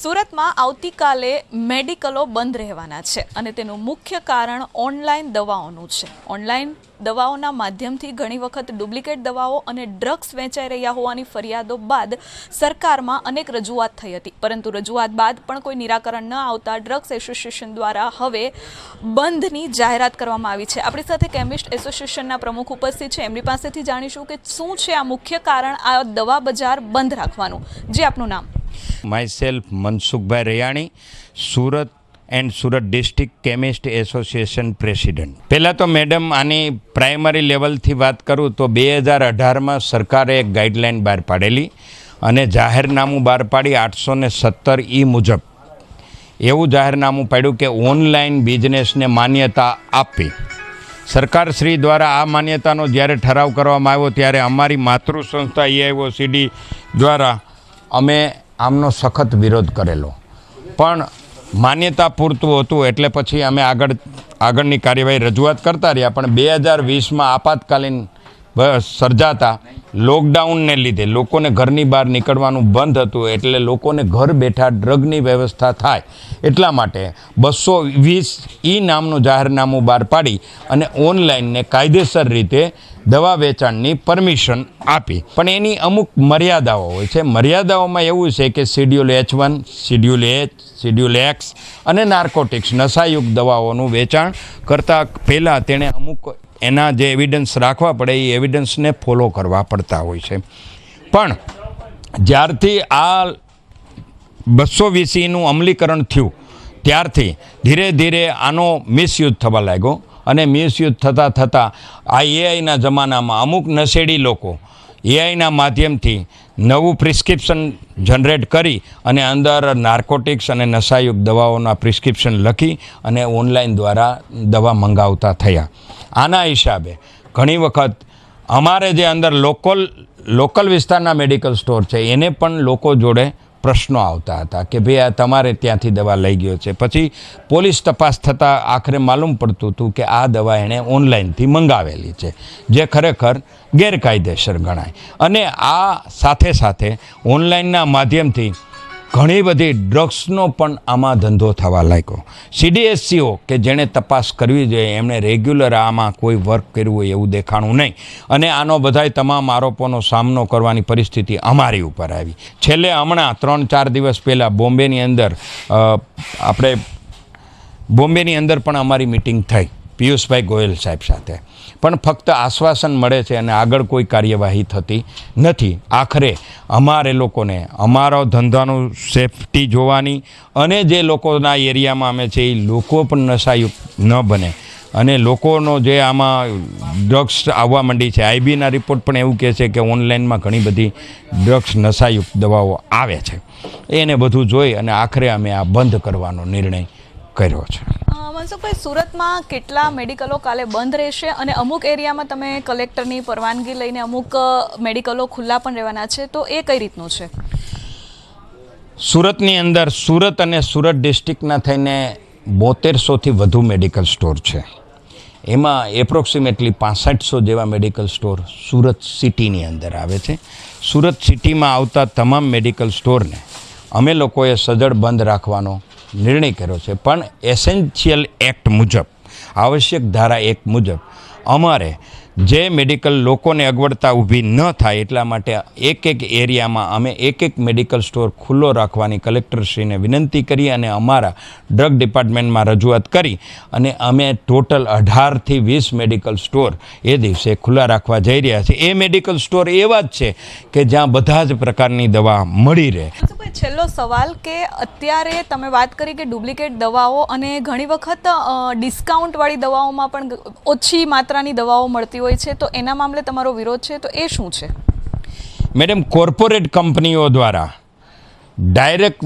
સુરતમાં આવતીકાલે મેડિકલો બંધ રહેવાના છે અને તેનું મુખ્ય કારણ ઓનલાઈન દવાઓનું છે. ઓનલાઈન દવાઓના માધ્યમથી ઘણી વખત ડુપ્લિકેટ દવાઓ અને ડ્રગ્સ વેચાઈ રહ્યા હોવાની ફરિયાદો બાદ સરકારમાં અનેક રજૂઆત થઈ હતી, પરંતુ રજૂઆત બાદ પણ કોઈ નિરાકરણ ન આવતા ડ્રગ્સ એસોસિએશન દ્વારા હવે બંધની જાહેરાત કરવામાં આવી છે. આપણી સાથે કેમિસ્ટ એસોસિએશનના પ્રમુખ ઉપસ્થિત છે, એમની પાસેથી જાણીશું કે શું છે આ મુખ્ય કારણ આ દવા બજાર બંધ રાખવાનું. જી, આપનું નામ? Myself Mansukhbhai Raiyani, Surat and Surat district chemist association president. પહેલાં તો મેડમ આની પ્રાઇમરી લેવલથી વાત કરું તો 2018માં સરકારે એક ગાઈડલાઇન બહાર પાડેલી અને જાહેરનામું બહાર પાડી 817E મુજબ એવું જાહેરનામું પાડ્યું કે ઓનલાઈન બિઝનેસને માન્યતા આપી. સરકારશ્રી દ્વારા આ માન્યતાનો જ્યારે ઠરાવ કરવામાં આવ્યો ત્યારે અમારી માતૃ સંસ્થા EIOCD દ્વારા અમે આમનો સખત વિરોધ કરેલો, પણ માન્યતા પૂરતું હતું એટલે પછી અમે આગળની કાર્યવાહી રજૂઆત કરતા રહ્યા. પણ 2020માં આપાતકાલીન સર્જાતા લોકડાઉનને લીધે લોકોને ઘરની બહાર નીકળવાનું બંધ હતું, એટલે લોકોને ઘર બેઠા ડ્રગની વ્યવસ્થા થાય એટલા માટે 220E નામનું જાહેરનામું બહાર પાડી અને ઓનલાઈનને કાયદેસર રીતે દવા વેચાણની પરમિશન આપી. પણ એની અમુક મર્યાદાઓ હોય છે. મર્યાદાઓમાં એવું છે કે schedule H1, schedule H, schedule X અને નાર્કોટિક્સ નશાયુક્ત દવાઓનું વેચાણ કરતાં પહેલાં તેણે અમુક એના જે એવિડન્સ રાખવા પડે એ એવિડન્સને ફોલો કરવા પડતા હોય છે. પણ જ્યારથી આ 220Eનું અમલીકરણ થયું ત્યારથી ધીરે ધીરે આનો મિસયુઝ થવા લાગ્યો અને મિસયુઝ થતાં થતાં આ એઆઈના જમાનામાં અમુક નશેડી લોકો એઆઈના માધ્યમથી નવું પ્રિસ્ક્રિપ્શન જનરેટ કરી અને અંદર નાર્કોટિક્સ અને નશાયુક્ત દવાઓના પ્રિસ્ક્રિપ્શન લખી અને ઓનલાઈન દ્વારા દવા મંગાવતા થયા. આના હિસાબે ઘણી વખત અમારે જે અંદર લોકલ વિસ્તારના મેડિકલ સ્ટોર છે એને પણ લોકો જોડે પ્રશ્નો આવતા હતા કે ભાઈ આ તમારે ત્યાંથી દવા લઈ ગયો છે. પછી પોલીસ તપાસ થતાં આખરે માલુમ પડતું હતું કે આ દવા એણે ઓનલાઈનથી મંગાવેલી છે, જે ખરેખર ગેરકાયદેસર ગણાય. અને આ સાથે સાથે ઓનલાઈનના માધ્યમથી ઘણી બધી ડ્રગ્સનો પણ આમાં ધંધો થવા લાગ્યો. CDSCO કે જેણે તપાસ કરવી જોઈએ એમણે રેગ્યુલર આમાં કોઈ વર્ક કર્યું હોય એવું દેખાણું નહીં અને આનો બધાય તમામ આરોપોનો સામનો કરવાની પરિસ્થિતિ અમારી ઉપર આવી. છેલ્લે હમણાં 3-4 દિવસ પહેલાં બોમ્બેની અંદર પણ અમારી મિટિંગ થઈ પિયુષભાઈ ગોયલ સાહેબ સાથે, પણ ફક્ત આશ્વાસન મળે છે અને આગળ કોઈ કાર્યવાહી થતી નથી. આખરે અમારે લોકોને અમારો ધંધાનું સેફટી જોવાની અને જે લોકોના એરિયામાં અમે છે એ લોકો પણ નશાયુક્ત ન બને અને લોકોનો જે આમાં ડ્રગ્સ આવવા માંડી છે. IBના રિપોર્ટ પણ એવું કહે છે કે ઓનલાઈનમાં ઘણી બધી ડ્રગ્સ નશાયુક્ત દવાઓ આવે છે. એને બધું જોઈ અને આખરે અમે આ બંધ કરવાનો નિર્ણય કર્યો છે. મનસુખભાઈ, સુરતમાં કેટલા મેડિકલો કાલે બંધ રહેશે અને અમુક એરિયામાં તમે કલેક્ટરની પરવાનગી લઈને અમુક મેડિકલો ખુલ્લા પણ રહેવાના છે, તો એ કઈ રીતનું છે? સુરતની અંદર સુરત અને સુરત ડિસ્ટ્રિક્ટના થઈને 7200થી વધુ મેડિકલ સ્ટોર છે. એમાં એપ્રોક્સિમેટલી 6500 જેવા મેડિકલ સ્ટોર સુરત સિટીની અંદર આવે છે. સુરત સિટીમાં આવતા તમામ મેડિકલ સ્ટોરને અમે લોકોએ સજ્જડ બંધ રાખવાનો નિર્ણય કર્યો છે. પણ એસેન્શિયલ એક્ટ મુજબ, આવશ્યક ધારા 1 મુજબ અમારે જે મેડિકલ લોકોને અગવડતા ઊભી ન થાય એટલા માટે એક એરિયામાં અમે એક મેડિકલ સ્ટોર ખુલ્લો રાખવાની કલેક્ટરશ્રીને વિનંતી કરી અને અમારા ડ્રગ ડિપાર્ટમેન્ટમાં રજૂઆત કરી અને અમે ટોટલ 18થી 20 મેડિકલ સ્ટોર એ દિવસે ખુલ્લા રાખવા જઈ રહ્યા છે. એ મેડિકલ સ્ટોર એવા જ છે કે જ્યાં બધા જ પ્રકારની દવા મળી રહે. છેલ્લો સવાલ કે અત્યારે તમે વાત કરી કે ડુપ્લિકેટ દવાઓ અને ઘણી વખત ડિસ્કાઉન્ટવાળી દવાઓમાં પણ ઓછી માત્રાની દવાઓ મળતી હોય છે, તો એના મામલે તમારો વિરોધ છે, તો એ શું છે? મેડમ, કોર્પોરેટ કંપનીઓ દ્વારા ડાયરેક્ટ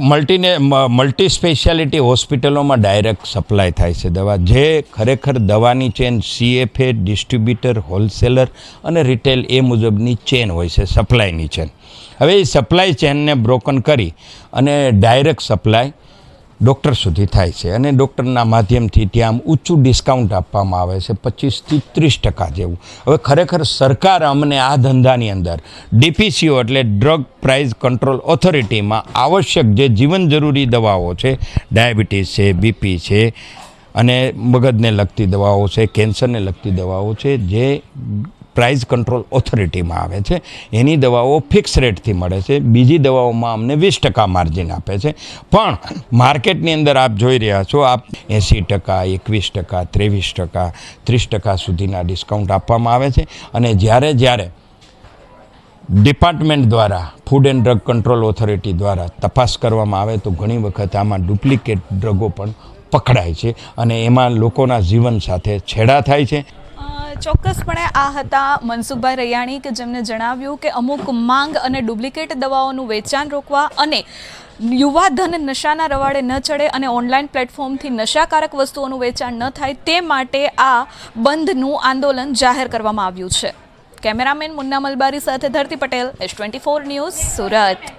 મલ્ટી સ્પેશિયાલિટી હોસ્પિટલોમાં ડાયરેક્ટ સપ્લાય થાય છે દવા, જે ખરેખર દવાની ચેન CFA, ડિસ્ટ્રીબ્યુટર, હોલસેલર અને રિટેલ એ મુજબની ચેન હોય છે, સપ્લાયની ચેન. હવે એ સપ્લાય ચેનને બ્રોકન કરી અને ડાયરેક્ટ સપ્લાય ડૉક્ટર સુધી થાય છે અને ડૉક્ટરના માધ્યમથી ત્યાં ઊંચું ડિસ્કાઉન્ટ આપવામાં આવે છે 25-30% જેવું. હવે ખરેખર સરકાર અમને આ ધંધાની અંદર DPCO એટલે ડ્રગ પ્રાઇસ કંટ્રોલ ઓથોરિટીમાં આવશ્યક જે જીવન જરૂરી દવાઓ છે, ડાયાબિટીસ છે, BP છે અને મગજને લગતી દવાઓ છે, કેન્સરને લગતી દવાઓ છે, જે પ્રાઇસ કંટ્રોલ ઓથોરિટીમાં આવે છે, એની દવાઓ ફિક્સ રેટથી મળે છે. બીજી દવાઓમાં અમને 20% માર્જિન આપે છે. પણ માર્કેટની અંદર આપ જોઈ રહ્યા છો, આપ 80%, 21%, 23%, 30% સુધીના ડિસ્કાઉન્ટ આપવામાં આવે છે. અને જ્યારે ડિપાર્ટમેન્ટ દ્વારા food and drug control authority દ્વારા તપાસ કરવામાં આવે તો ઘણી વખત આમાં ડુપ્લિકેટ ડ્રગો પણ પકડાય છે અને એમાં લોકોના જીવન સાથે છેડા થાય છે. ચોક્કસપણે આ હતા મનસુખભાઈ રૈયાણી કે જેમને જણાવ્યું કે અમુક માંગ અને ડુપ્લિકેટ દવાઓનું વેચાણ રોકવા અને યુવાધન નશાના રવાડે ન ચડે અને ઓનલાઈન પ્લેટફોર્મથી નશાકારક વસ્તુઓનું વેચાણ ન થાય તે માટે આ બંધનું આંદોલન જાહેર કરવામાં આવ્યું છે. કેમેરામેન મુન્ના મલબારી સાથે ધરતી પટેલ, S24 ન્યૂઝ, સુરત.